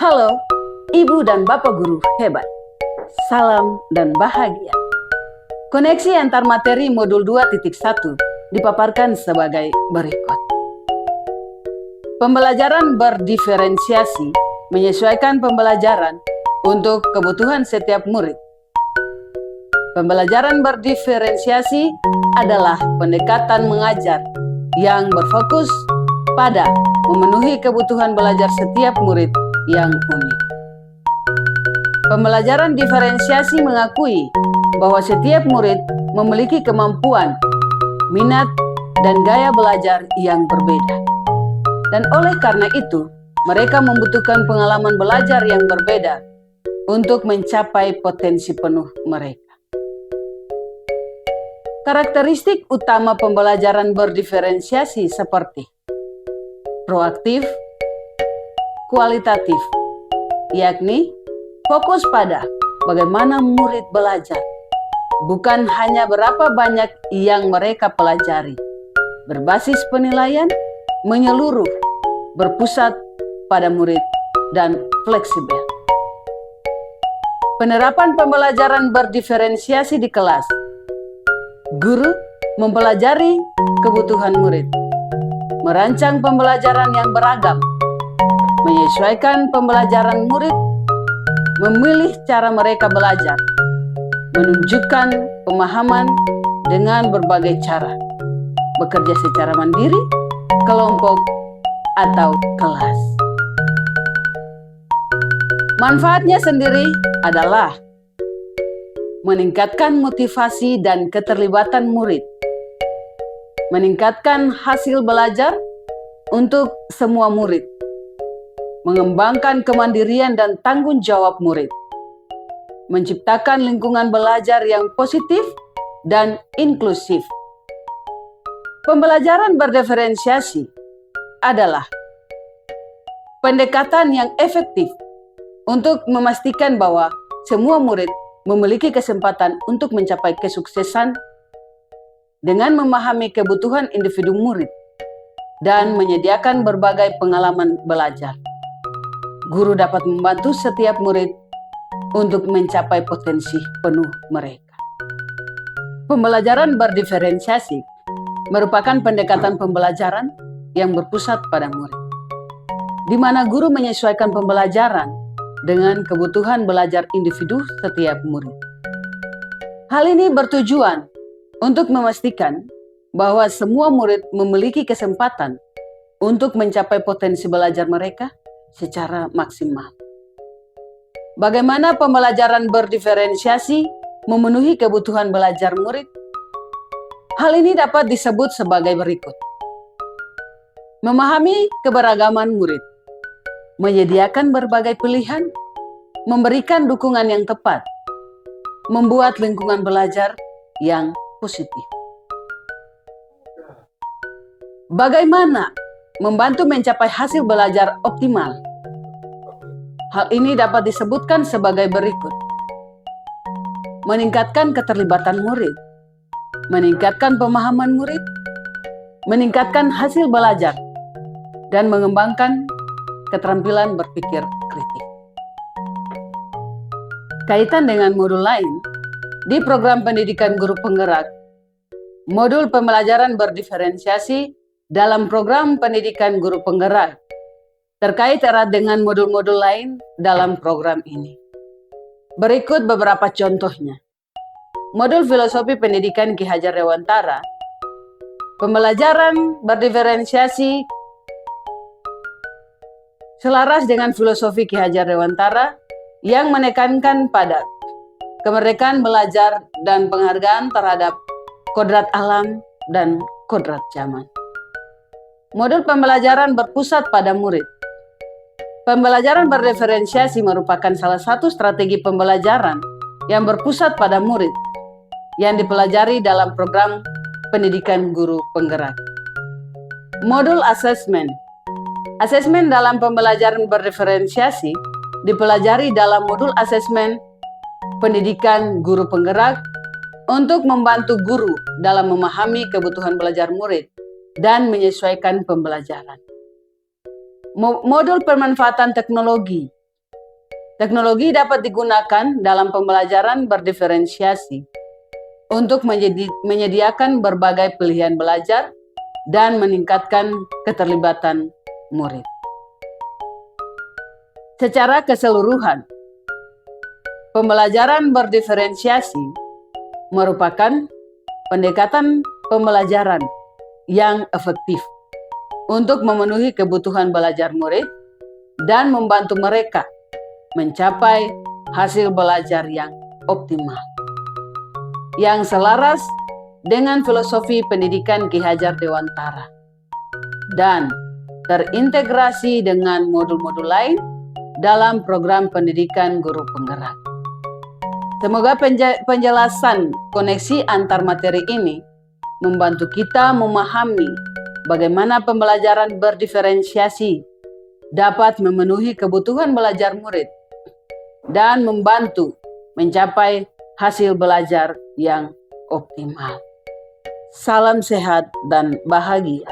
Halo, Ibu dan Bapak Guru hebat. Salam dan bahagia. Koneksi antar materi modul 2.1 dipaparkan sebagai berikut. Pembelajaran berdiferensiasi menyesuaikan pembelajaran untuk kebutuhan setiap murid. Pembelajaran berdiferensiasi adalah pendekatan mengajar yang berfokus pada memenuhi kebutuhan belajar setiap murid yang unik. Pembelajaran diferensiasi mengakui bahwa setiap murid memiliki kemampuan, minat, dan gaya belajar yang berbeda. Dan oleh karena itu, mereka membutuhkan pengalaman belajar yang berbeda untuk mencapai potensi penuh mereka. Karakteristik utama pembelajaran berdiferensiasi seperti proaktif, kualitatif, yakni fokus pada bagaimana murid belajar, bukan hanya berapa banyak yang mereka pelajari. Berbasis penilaian, menyeluruh, berpusat pada murid, dan fleksibel. Penerapan pembelajaran berdiferensiasi di kelas. Guru mempelajari kebutuhan murid, merancang pembelajaran yang beragam, menyesuaikan pembelajaran murid, memilih cara mereka belajar, menunjukkan pemahaman dengan berbagai cara, bekerja secara mandiri, kelompok, atau kelas. Manfaatnya sendiri adalah meningkatkan motivasi dan keterlibatan murid, meningkatkan hasil belajar untuk semua murid, mengembangkan kemandirian dan tanggung jawab murid, menciptakan lingkungan belajar yang positif dan inklusif. Pembelajaran berdiferensiasi adalah pendekatan yang efektif untuk memastikan bahwa semua murid memiliki kesempatan untuk mencapai kesuksesan dengan memahami kebutuhan individu murid dan menyediakan berbagai pengalaman belajar. Guru dapat membantu setiap murid untuk mencapai potensi penuh mereka. Pembelajaran berdiferensiasi merupakan pendekatan pembelajaran yang berpusat pada murid, di mana guru menyesuaikan pembelajaran dengan kebutuhan belajar individu setiap murid. Hal ini bertujuan untuk memastikan bahwa semua murid memiliki kesempatan untuk mencapai potensi belajar mereka secara maksimal. Bagaimana pembelajaran berdiferensiasi memenuhi kebutuhan belajar murid? Hal ini dapat disebut sebagai berikut. Memahami keberagaman murid, menyediakan berbagai pilihan, memberikan dukungan yang tepat, membuat lingkungan belajar yang positif. Bagaimana membantu mencapai hasil belajar optimal? Hal ini dapat disebutkan sebagai berikut. Meningkatkan keterlibatan murid, meningkatkan pemahaman murid, meningkatkan hasil belajar, dan mengembangkan keterampilan berpikir kritis. Kaitan dengan modul lain, di program pendidikan guru penggerak, modul pembelajaran berdiferensiasi dalam program pendidikan guru penggerak terkait erat dengan modul-modul lain dalam program ini. Berikut beberapa contohnya. Modul Filosofi Pendidikan Ki Hajar Dewantara, pembelajaran berdiferensiasi selaras dengan filosofi Ki Hajar Dewantara yang menekankan pada kemerdekaan belajar dan penghargaan terhadap kodrat alam dan kodrat zaman. Modul pembelajaran berpusat pada murid. Pembelajaran berdiferensiasi merupakan salah satu strategi pembelajaran yang berpusat pada murid yang dipelajari dalam program pendidikan guru penggerak. Modul asesmen. Asesmen dalam pembelajaran berdiferensiasi dipelajari dalam modul asesmen pendidikan guru penggerak untuk membantu guru dalam memahami kebutuhan belajar murid dan menyesuaikan pembelajaran. Modul pemanfaatan teknologi Teknologi dapat digunakan dalam pembelajaran berdiferensiasi untuk menyediakan berbagai pilihan belajar dan meningkatkan keterlibatan murid. Secara keseluruhan, pembelajaran berdiferensiasi merupakan pendekatan pembelajaran yang efektif untuk memenuhi kebutuhan belajar murid dan membantu mereka mencapai hasil belajar yang optimal, yang selaras dengan filosofi pendidikan Ki Hajar Dewantara dan terintegrasi dengan modul-modul lain dalam program pendidikan guru penggerak. Semoga penjelasan koneksi antar materi ini membantu kita memahami bagaimana pembelajaran berdiferensiasi dapat memenuhi kebutuhan belajar murid dan membantu mencapai hasil belajar yang optimal. Salam sehat dan bahagia.